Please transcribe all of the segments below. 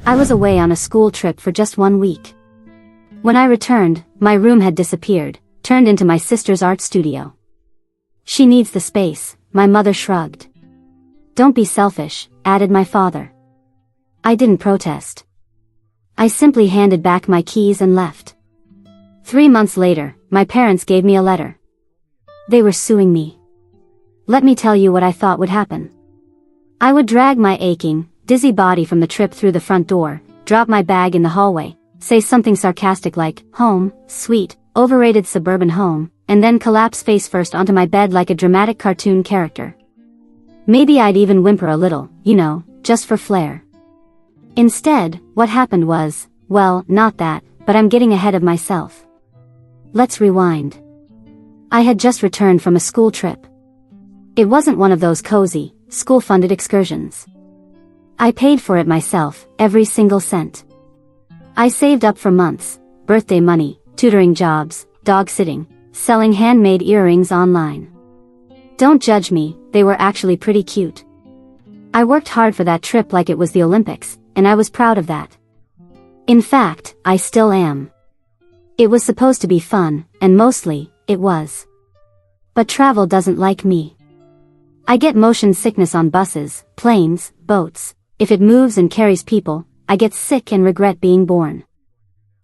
I was away on a school trip for just 1 week. When I returned, my room had disappeared, turned into my sister's art studio. She needs the space, my mother shrugged. Don't be selfish, added my father. I didn't protest. I simply handed back my keys and left. 3 months later, my parents gave me a letter. They were suing me. Let me tell you what I thought would happen. I would drag my aching, dizzy body from the trip through the front door, drop my bag in the hallway, say something sarcastic like, home, sweet, overrated suburban home, and then collapse face first onto my bed like a dramatic cartoon character. Maybe I'd even whimper a little, just for flair. Instead, what happened was, well, not that, but I'm getting ahead of myself. Let's rewind. I had just returned from a school trip. It wasn't one of those cozy, school-funded excursions. I paid for it myself, every single cent. I saved up for months, birthday money, tutoring jobs, dog sitting, selling handmade earrings online. Don't judge me, they were actually pretty cute. I worked hard for that trip like it was the Olympics, and I was proud of that. In fact, I still am. It was supposed to be fun, and mostly, it was. But travel doesn't like me. I get motion sickness on buses, planes, boats. If it moves and carries people, I get sick and regret being born.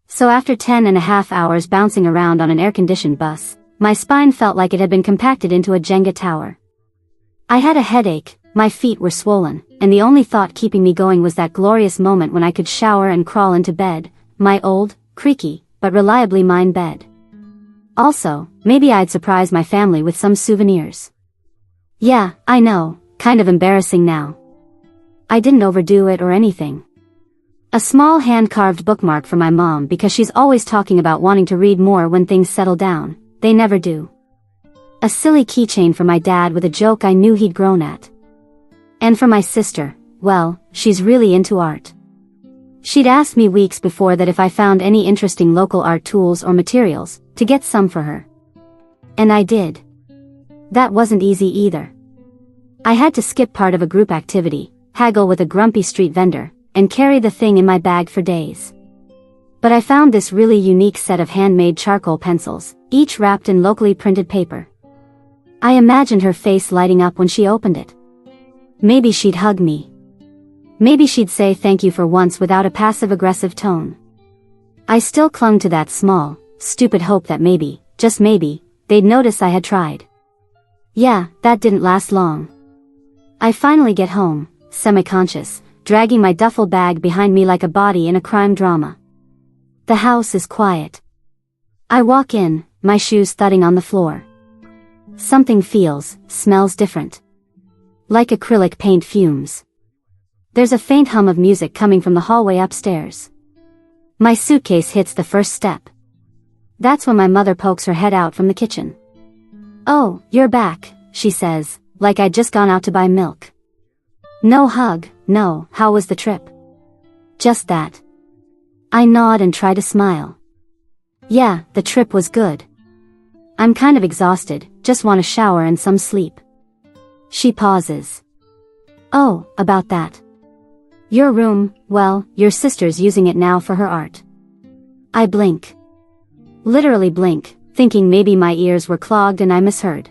So after 10.5 hours bouncing around on an air-conditioned bus, my spine felt like it had been compacted into a Jenga tower. I had a headache, my feet were swollen, and the only thought keeping me going was that glorious moment when I could shower and crawl into bed, my old, creaky, but reliably mine bed. Also, maybe I'd surprise my family with some souvenirs. Yeah, I know, kind of embarrassing now. I didn't overdo it or anything. A small hand-carved bookmark for my mom because she's always talking about wanting to read more when things settle down. They never do. A silly keychain for my dad with a joke I knew he'd grown at. And for my sister, well, she's really into art. She'd asked me weeks before that if I found any interesting local art tools or materials, to get some for her. And I did. That wasn't easy either. I had to skip part of a group activity, haggle with a grumpy street vendor, and carry the thing in my bag for days. But I found this really unique set of handmade charcoal pencils, each wrapped in locally printed paper. I imagined her face lighting up when she opened it. Maybe she'd hug me. Maybe she'd say thank you for once without a passive-aggressive tone. I still clung to that small, stupid hope that maybe, just maybe, they'd notice I had tried. Yeah, that didn't last long. I finally get home, semi-conscious, dragging my duffel bag behind me like a body in a crime drama. The house is quiet. I walk in, my shoes thudding on the floor. Something smells different. Like acrylic paint fumes. There's a faint hum of music coming from the hallway upstairs. My suitcase hits the first step. That's when my mother pokes her head out from the kitchen. Oh, you're back, she says, like I'd just gone out to buy milk. No hug, no, how was the trip? Just that. I nod and try to smile. Yeah, the trip was good. I'm kind of exhausted, just want a shower and some sleep. She pauses. Oh, about that. Your room, well, your sister's using it now for her art. I blink. Literally blink, thinking maybe my ears were clogged and I misheard.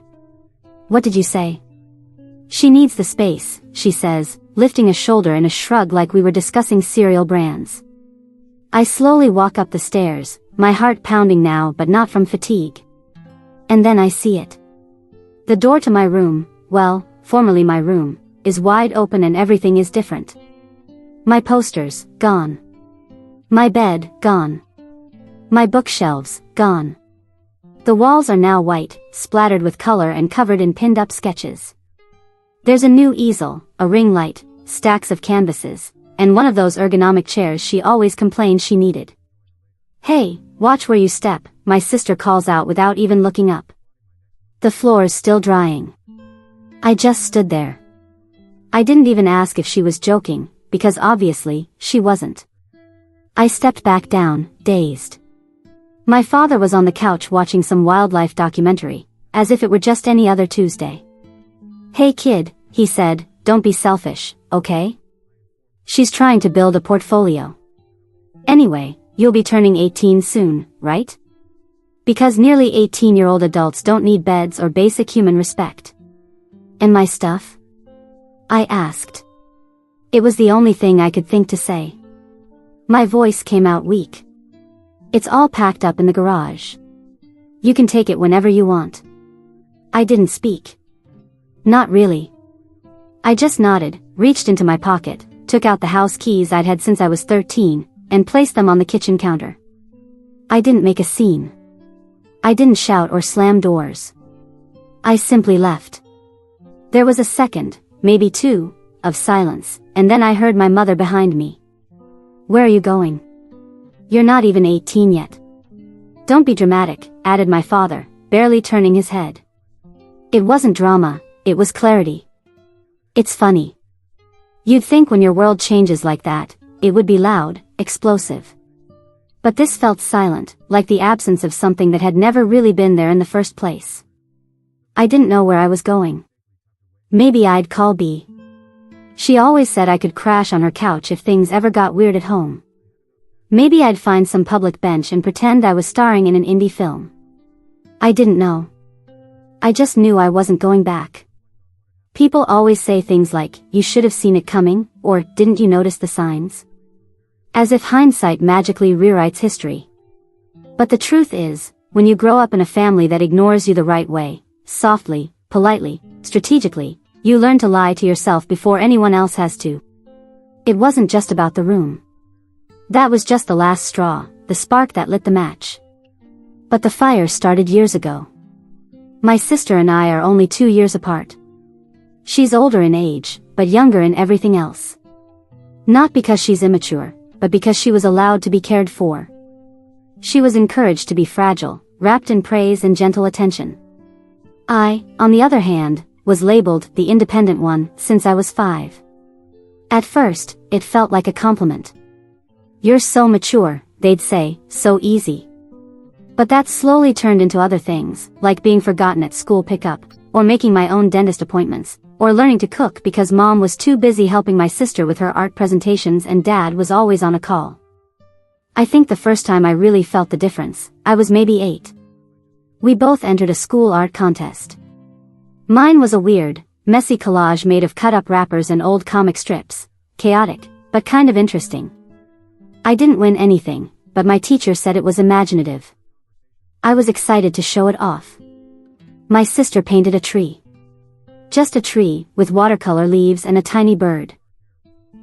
What did you say? She needs the space, she says, lifting a shoulder in a shrug like we were discussing cereal brands. I slowly walk up the stairs, my heart pounding now but not from fatigue. And then I see it. The door to my room, well, formerly my room, is wide open and everything is different. My posters, gone. My bed, gone. My bookshelves, gone. The walls are now white, splattered with color and covered in pinned-up sketches. There's a new easel, a ring light, stacks of canvases, and one of those ergonomic chairs she always complained she needed. Hey, watch where you step, my sister calls out without even looking up. The floor's still drying. I just stood there. I didn't even ask if she was joking, because obviously, she wasn't. I stepped back down, dazed. My father was on the couch watching some wildlife documentary, as if it were just any other Tuesday. Hey kid, he said, don't be selfish, okay? She's trying to build a portfolio. Anyway, you'll be turning 18 soon, right? Because nearly 18-year-old adults don't need beds or basic human respect. And my stuff? I asked. It was the only thing I could think to say. My voice came out weak. It's all packed up in the garage. You can take it whenever you want. I didn't speak. Not really. I just nodded, reached into my pocket, took out the house keys I'd had since I was 13, and placed them on the kitchen counter. I didn't make a scene. I didn't shout or slam doors. I simply left. There was a second, maybe two, of silence, and then I heard my mother behind me. Where are you going? You're not even 18 yet. Don't be dramatic, added my father, barely turning his head. It wasn't drama, it was clarity. It's funny. You'd think when your world changes like that, it would be loud, explosive. But this felt silent, like the absence of something that had never really been there in the first place. I didn't know where I was going. Maybe I'd call B. She always said I could crash on her couch if things ever got weird at home. Maybe I'd find some public bench and pretend I was starring in an indie film. I didn't know. I just knew I wasn't going back. People always say things like, you should have seen it coming, or didn't you notice the signs? As if hindsight magically rewrites history. But the truth is, when you grow up in a family that ignores you the right way, softly, politely, strategically, you learn to lie to yourself before anyone else has to. It wasn't just about the room. That was just the last straw, the spark that lit the match. But the fire started years ago. My sister and I are only 2 years apart. She's older in age, but younger in everything else. Not because she's immature, but because she was allowed to be cared for. She was encouraged to be fragile, wrapped in praise and gentle attention. I, on the other hand, was labeled the independent one since I was 5. At first, it felt like a compliment. You're so mature, they'd say, so easy. But that slowly turned into other things, like being forgotten at school pickup, or making my own dentist appointments, or learning to cook because mom was too busy helping my sister with her art presentations and dad was always on a call. I think the first time I really felt the difference, I was maybe 8. We both entered a school art contest. Mine was a weird, messy collage made of cut-up wrappers and old comic strips. Chaotic, but kind of interesting. I didn't win anything, but my teacher said it was imaginative. I was excited to show it off. My sister painted a tree. Just a tree, with watercolor leaves and a tiny bird.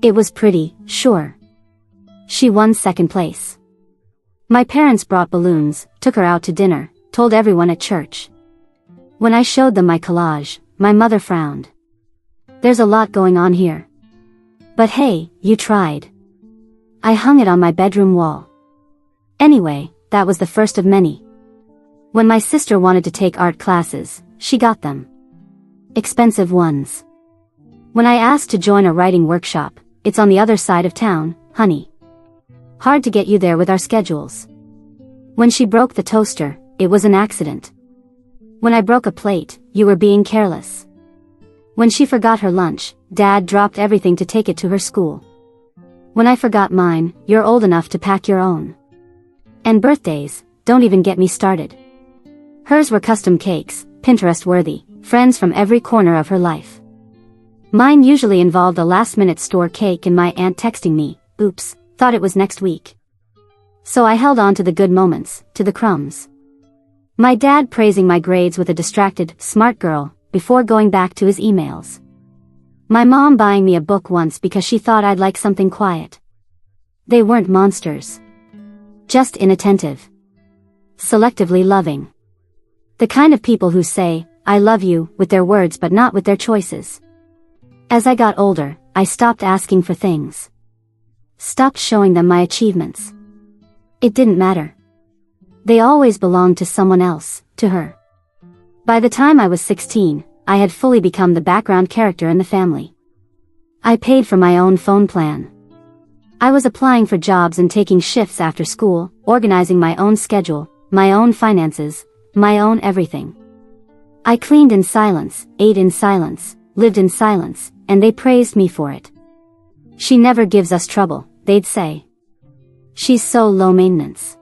It was pretty, sure. She won second place. My parents brought balloons, took her out to dinner, told everyone at church. When I showed them my collage, my mother frowned. There's a lot going on here. But hey, you tried. I hung it on my bedroom wall. Anyway, that was the first of many. When my sister wanted to take art classes, she got them. Expensive ones. When I asked to join a writing workshop, it's on the other side of town, honey. Hard to get you there with our schedules. When she broke the toaster, it was an accident. When I broke a plate, you were being careless. When she forgot her lunch, Dad dropped everything to take it to her school. When I forgot mine, you're old enough to pack your own. And birthdays, don't even get me started. Hers were custom cakes, Pinterest-worthy, friends from every corner of her life. Mine usually involved a last-minute store cake and my aunt texting me, oops, thought it was next week. So I held on to the good moments, to the crumbs. My dad praising my grades with a distracted, smart girl, before going back to his emails. My mom buying me a book once because she thought I'd like something quiet. They weren't monsters. Just inattentive. Selectively loving. The kind of people who say, I love you, with their words but not with their choices. As I got older, I stopped asking for things. Stopped showing them my achievements. It didn't matter. They always belonged to someone else, to her. By the time I was 16, I had fully become the background character in the family. I paid for my own phone plan. I was applying for jobs and taking shifts after school, organizing my own schedule, my own finances, my own everything. I cleaned in silence, ate in silence, lived in silence, and they praised me for it. "She never gives us trouble," they'd say. "She's so low maintenance."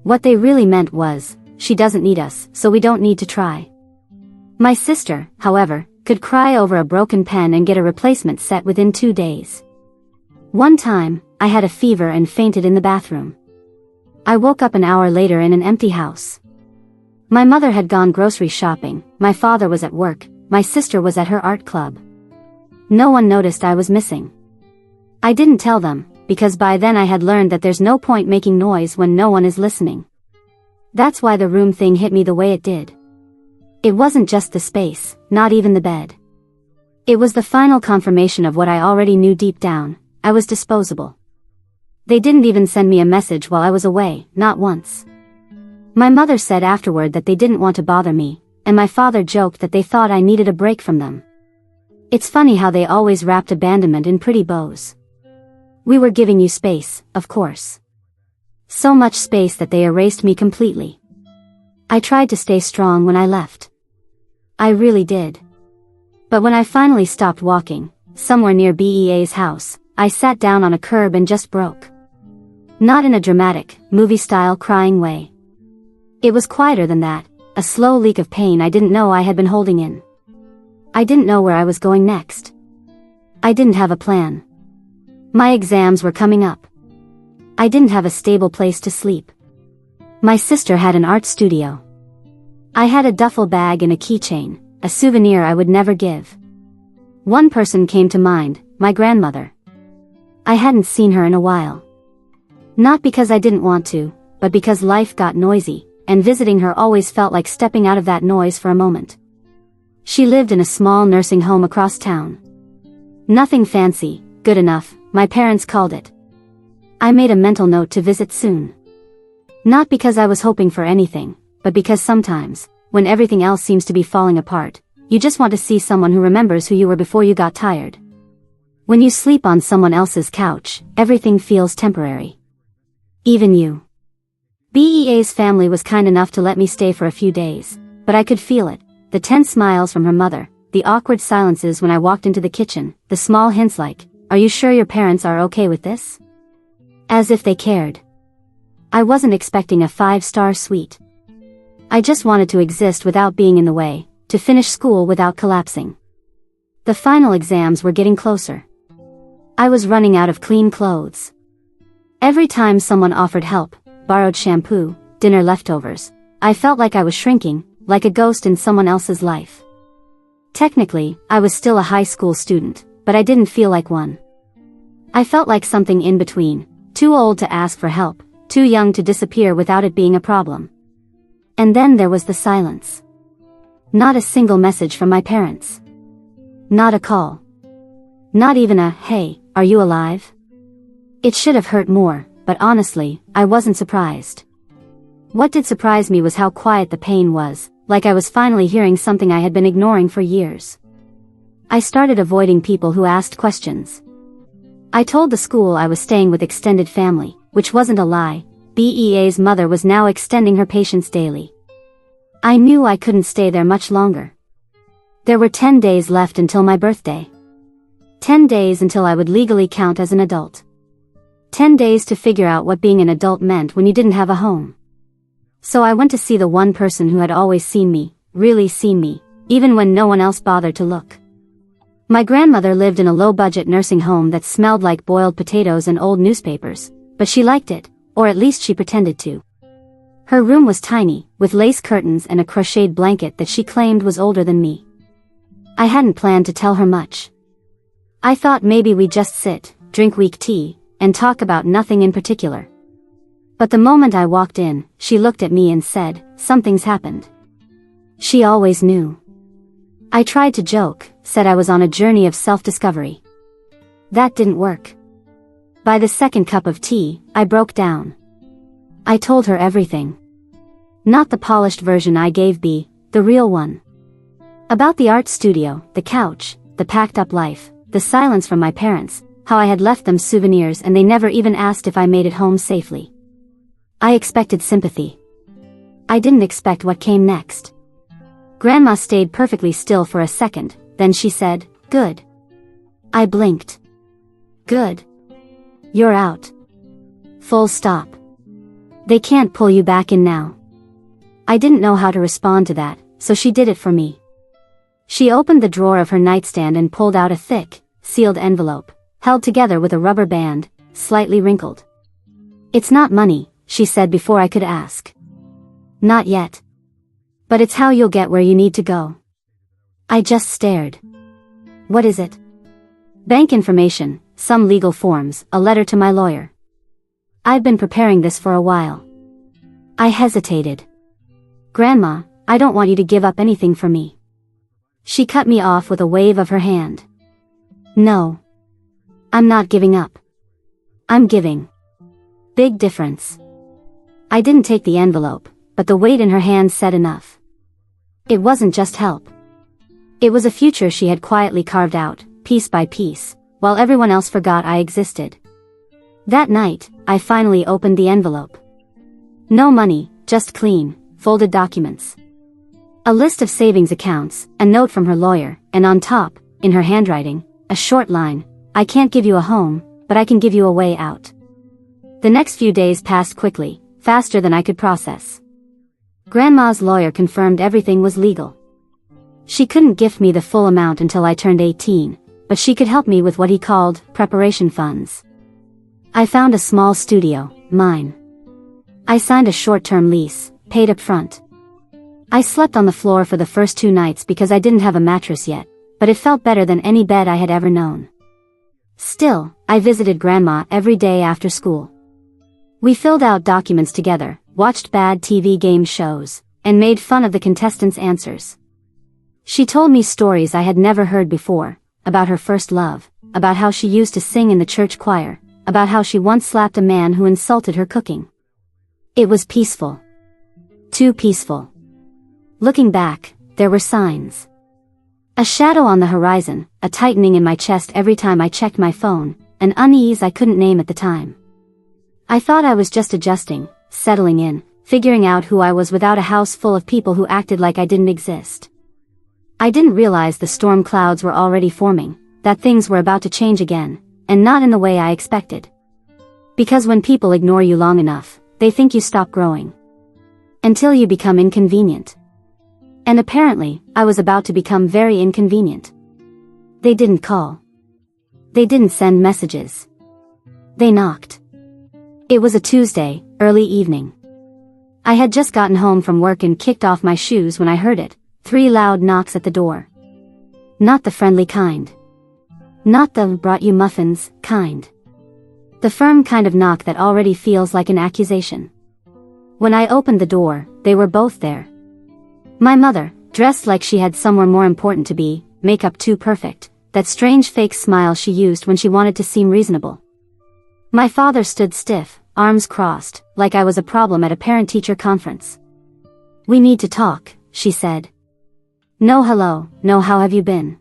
What they really meant was, "She doesn't need us, so we don't need to try." My sister, however, could cry over a broken pen and get a replacement set within 2 days. One time, I had a fever and fainted in the bathroom. I woke up an hour later in an empty house. My mother had gone grocery shopping, my father was at work, my sister was at her art club. No one noticed I was missing. I didn't tell them, because by then I had learned that there's no point making noise when no one is listening. That's why the room thing hit me the way it did. It wasn't just the space, not even the bed. It was the final confirmation of what I already knew deep down: I was disposable. They didn't even send me a message while I was away, not once. My mother said afterward that they didn't want to bother me, and my father joked that they thought I needed a break from them. It's funny how they always wrapped abandonment in pretty bows. We were giving you space, of course. So much space that they erased me completely. I tried to stay strong when I left. I really did. But when I finally stopped walking, somewhere near BEA's house, I sat down on a curb and just broke. Not in a dramatic, movie-style crying way. It was quieter than that, a slow leak of pain I didn't know I had been holding in. I didn't know where I was going next. I didn't have a plan. My exams were coming up. I didn't have a stable place to sleep. My sister had an art studio. I had a duffel bag and a keychain, a souvenir I would never give. One person came to mind, my grandmother. I hadn't seen her in a while. Not because I didn't want to, but because life got noisy, and visiting her always felt like stepping out of that noise for a moment. She lived in a small nursing home across town. Nothing fancy, good enough, my parents called it. I made a mental note to visit soon. Not because I was hoping for anything, but because sometimes, when everything else seems to be falling apart, you just want to see someone who remembers who you were before you got tired. When you sleep on someone else's couch, everything feels temporary. Even you. BEA's family was kind enough to let me stay for a few days, but I could feel it, the tense smiles from her mother, the awkward silences when I walked into the kitchen, the small hints like, "Are you sure your parents are okay with this?" As if they cared. I wasn't expecting a 5-star suite. I just wanted to exist without being in the way, to finish school without collapsing. The final exams were getting closer. I was running out of clean clothes. Every time someone offered help, borrowed shampoo, dinner leftovers, I felt like I was shrinking, like a ghost in someone else's life. Technically, I was still a high school student, but I didn't feel like one. I felt like something in between, too old to ask for help, too young to disappear without it being a problem. And then there was the silence. Not a single message from my parents. Not a call. Not even a, "Hey, are you alive?" It should have hurt more, but honestly, I wasn't surprised. What did surprise me was how quiet the pain was, like I was finally hearing something I had been ignoring for years. I started avoiding people who asked questions. I told the school I was staying with extended family, which wasn't a lie. BEA's mother was now extending her patience daily. I knew I couldn't stay there much longer. There were 10 days left until my birthday. 10 days until I would legally count as an adult. 10 days to figure out what being an adult meant when you didn't have a home. So I went to see the one person who had always seen me, really seen me, even when no one else bothered to look. My grandmother lived in a low-budget nursing home that smelled like boiled potatoes and old newspapers, but she liked it, or at least she pretended to. Her room was tiny, with lace curtains and a crocheted blanket that she claimed was older than me. I hadn't planned to tell her much. I thought maybe we'd just sit, drink weak tea, and talk about nothing in particular. But the moment I walked in, she looked at me and said, "Something's happened." She always knew. I tried to joke, said I was on a journey of self-discovery. That didn't work. By the second cup of tea, I broke down. I told her everything. Not the polished version I gave B, the real one. About the art studio, the couch, the packed-up life, the silence from my parents, how I had left them souvenirs and they never even asked if I made it home safely. I expected sympathy. I didn't expect what came next. Grandma stayed perfectly still for a second, then she said, "Good." I blinked. Good. You're out. Full stop. They can't pull you back in now. I didn't know how to respond to that, so she did it for me. She opened the drawer of her nightstand and pulled out a thick, sealed envelope, held together with a rubber band, slightly wrinkled. It's not money, she said before I could ask. Not yet. But it's how you'll get where you need to go. I just stared. What is it? Bank information, some legal forms, a letter to my lawyer. I've been preparing this for a while. I hesitated. Grandma, I don't want you to give up anything for me. She cut me off with a wave of her hand. No. I'm not giving up. I'm giving. Big difference. I didn't take the envelope, but the weight in her hand said enough. It wasn't just help. It was a future she had quietly carved out, piece by piece, while everyone else forgot I existed. That night, I finally opened the envelope. No money, just clean, folded documents. A list of savings accounts, a note from her lawyer, and on top, in her handwriting, a short line, I can't give you a home, but I can give you a way out. The next few days passed quickly, faster than I could process. Grandma's lawyer confirmed everything was legal. She couldn't gift me the full amount until I turned 18, but she could help me with what he called preparation funds. I found a small studio, mine. I signed a short-term lease, paid up front. I slept on the floor for the first 2 nights because I didn't have a mattress yet, but it felt better than any bed I had ever known. Still, I visited Grandma every day after school. We filled out documents together, watched bad TV game shows, and made fun of the contestants' answers. She told me stories I had never heard before, about her first love, about how she used to sing in the church choir, about how she once slapped a man who insulted her cooking. It was peaceful. Too peaceful. Looking back, there were signs. A shadow on the horizon, a tightening in my chest every time I checked my phone, an unease I couldn't name at the time. I thought I was just adjusting, settling in, figuring out who I was without a house full of people who acted like I didn't exist. I didn't realize the storm clouds were already forming, that things were about to change again, and not in the way I expected. Because when people ignore you long enough, they think you stop growing. Until you become inconvenient. And apparently, I was about to become very inconvenient. They didn't call. They didn't send messages. They knocked. It was a Tuesday, early evening. I had just gotten home from work and kicked off my shoes when I heard it, 3 loud knocks at the door. Not the friendly kind. Not the brought you muffins kind. The firm kind of knock that already feels like an accusation. When I opened the door, they were both there. My mother, dressed like she had somewhere more important to be, makeup too perfect, that strange fake smile she used when she wanted to seem reasonable. My father stood stiff, arms crossed, like I was a problem at a parent-teacher conference. We need to talk, she said. No hello, no how have you been?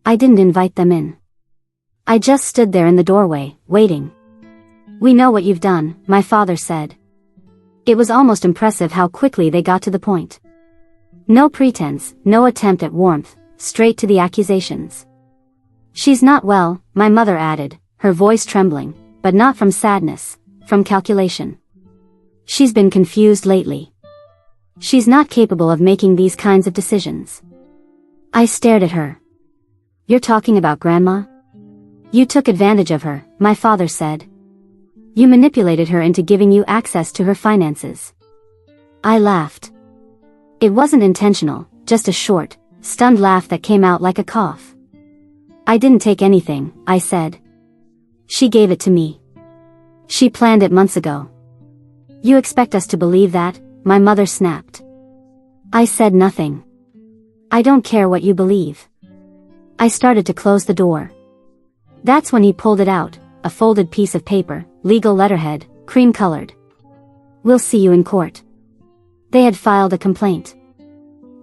I didn't invite them in. I just stood there in the doorway, waiting. We know what you've done, my father said. It was almost impressive how quickly they got to the point. No pretense, no attempt at warmth, straight to the accusations. She's not well, my mother added, her voice trembling, but not from sadness, from calculation. She's been confused lately. She's not capable of making these kinds of decisions. I stared at her. You're talking about Grandma? You took advantage of her, my father said. You manipulated her into giving you access to her finances. I laughed. It wasn't intentional, just a short, stunned laugh that came out like a cough. I didn't take anything, I said. She gave it to me. She planned it months ago. You expect us to believe that? My mother snapped. I said nothing. I don't care what you believe. I started to close the door. That's when he pulled it out, a folded piece of paper, legal letterhead, cream-colored. We'll see you in court. They had filed a complaint.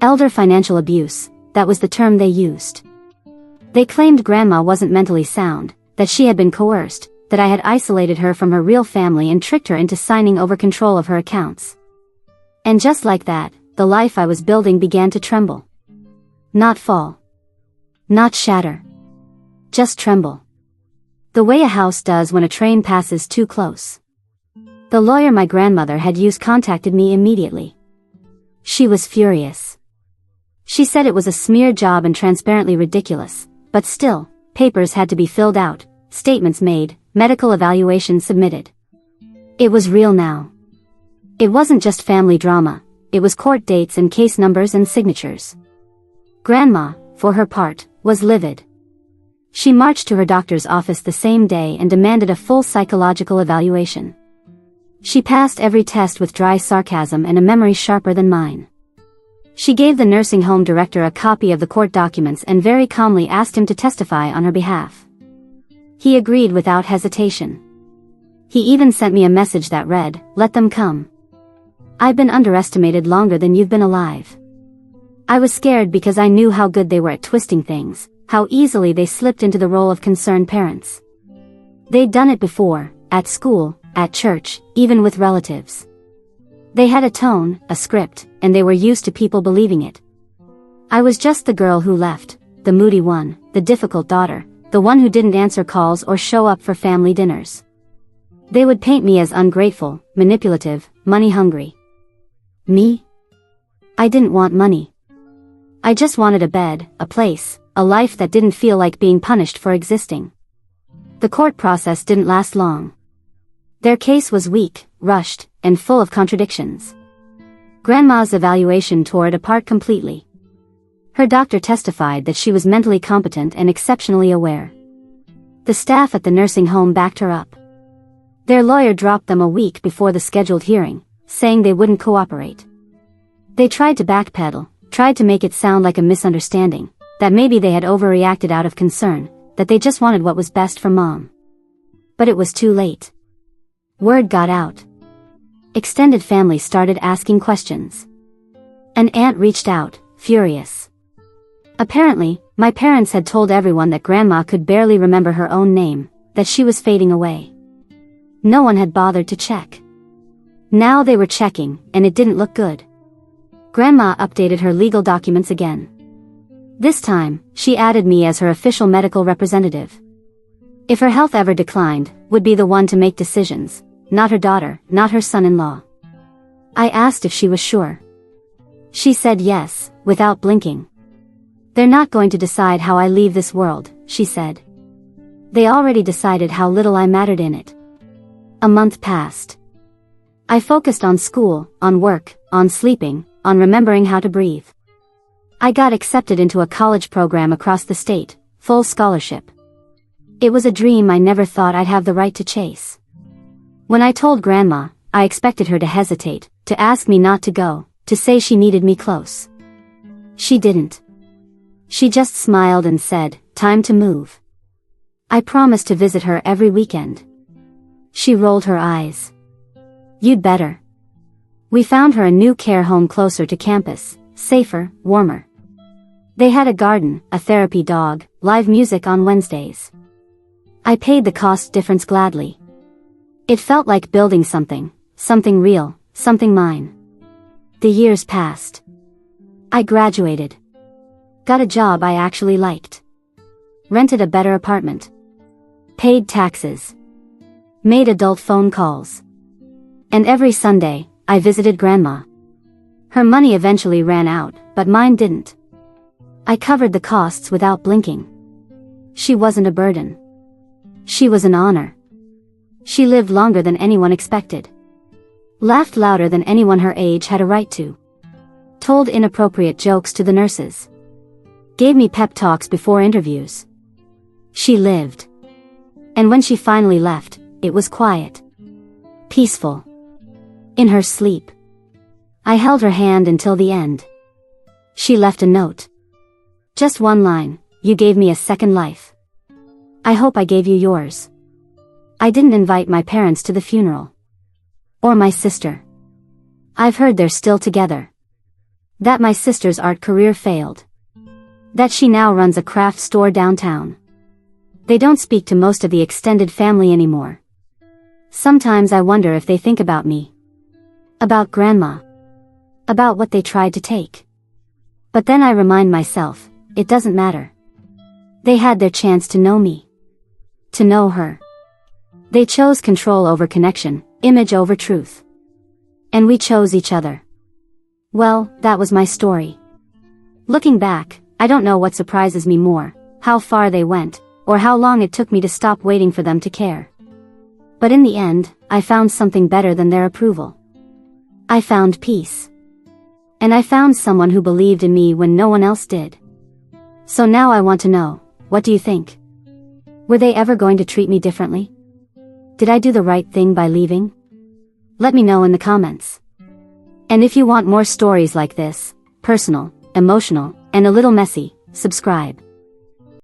Elder financial abuse, that was the term they used. They claimed Grandma wasn't mentally sound, that she had been coerced, that I had isolated her from her real family and tricked her into signing over control of her accounts. And just like that, the life I was building began to tremble. Not fall. Not shatter. Just tremble. The way a house does when a train passes too close. The lawyer my grandmother had used contacted me immediately. She was furious. She said it was a smear job and transparently ridiculous, but still, papers had to be filled out, statements made, medical evaluations submitted. It was real now. It wasn't just family drama, it was court dates and case numbers and signatures. Grandma, for her part, was livid. She marched to her doctor's office the same day and demanded a full psychological evaluation. She passed every test with dry sarcasm and a memory sharper than mine. She gave the nursing home director a copy of the court documents and very calmly asked him to testify on her behalf. He agreed without hesitation. He even sent me a message that read, "Let them come. I've been underestimated longer than you've been alive." I was scared because I knew how good they were at twisting things, how easily they slipped into the role of concerned parents. They'd done it before, at school, at church, even with relatives. They had a tone, a script, and they were used to people believing it. I was just the girl who left, the moody one, the difficult daughter, the one who didn't answer calls or show up for family dinners. They would paint me as ungrateful, manipulative, money-hungry. Me? I didn't want money. I just wanted a bed, a place, a life that didn't feel like being punished for existing. The court process didn't last long. Their case was weak, rushed, and full of contradictions. Grandma's evaluation tore it apart completely. Her doctor testified that she was mentally competent and exceptionally aware. The staff at the nursing home backed her up. Their lawyer dropped them a week before the scheduled hearing, saying they wouldn't cooperate. They tried to backpedal, tried to make it sound like a misunderstanding, that maybe they had overreacted out of concern, that they just wanted what was best for Mom. But it was too late. Word got out. Extended family started asking questions. An aunt reached out, furious. Apparently, my parents had told everyone that Grandma could barely remember her own name, that she was fading away. No one had bothered to check. Now they were checking, and it didn't look good. Grandma updated her legal documents again. This time, she added me as her official medical representative. If her health ever declined, would be the one to make decisions, not her daughter, not her son-in-law. I asked if she was sure. She said yes, without blinking. "They're not going to decide how I leave this world," she said. "They already decided how little I mattered in it." A month passed. I focused on school, on work, on sleeping, on remembering how to breathe. I got accepted into a college program across the state, full scholarship. It was a dream I never thought I'd have the right to chase. When I told Grandma, I expected her to hesitate, to ask me not to go, to say she needed me close. She didn't. She just smiled and said, "Time to move." I promised to visit her every weekend. She rolled her eyes. "You'd better." We found her a new care home closer to campus, safer, warmer. They had a garden, a therapy dog, live music on Wednesdays. I paid the cost difference gladly. It felt like building something, something real, something mine. The years passed. I graduated. Got a job I actually liked. Rented a better apartment. Paid taxes. Made adult phone calls. And every Sunday, I visited Grandma. Her money eventually ran out, but mine didn't. I covered the costs without blinking. She wasn't a burden. She was an honor. She lived longer than anyone expected. Laughed louder than anyone her age had a right to. Told inappropriate jokes to the nurses. Gave me pep talks before interviews. She lived. And when she finally left, it was quiet. Peaceful. In her sleep. I held her hand until the end. She left a note. Just one line, "You gave me a second life. I hope I gave you yours." I didn't invite my parents to the funeral. Or my sister. I've heard they're still together. That my sister's art career failed. That she now runs a craft store downtown. They don't speak to most of the extended family anymore. Sometimes I wonder if they think about me. About Grandma. About what they tried to take. But then I remind myself, it doesn't matter. They had their chance to know me. To know her. They chose control over connection, image over truth. And we chose each other. Well, that was my story. Looking back, I don't know what surprises me more, how far they went, or how long it took me to stop waiting for them to care. But in the end, I found something better than their approval. I found peace. And I found someone who believed in me when no one else did. So now I want to know, what do you think? Were they ever going to treat me differently? Did I do the right thing by leaving? Let me know in the comments. And if you want more stories like this, personal, emotional, and a little messy, subscribe.